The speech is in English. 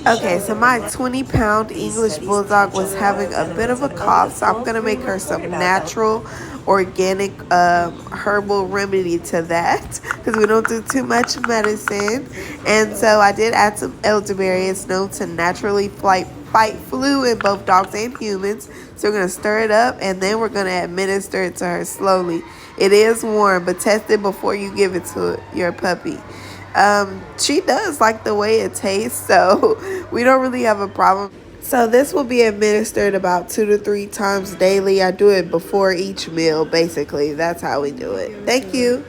Okay, so my 20-pound English Bulldog was having a bit of a cough, so I'm going to make her some natural, organic herbal remedy to that because we don't do too much medicine. And so I did add some elderberry. It's known to naturally fight flu in both dogs and humans. So we're going to stir it up and then we're going to administer it to her slowly. It is warm, but test it before you give it to your puppy. She does like the way it tastes, so we don't really have a problem. So this will be administered about 2 to 3 times daily. I do it before each meal, basically. That's how we do it. Thank you.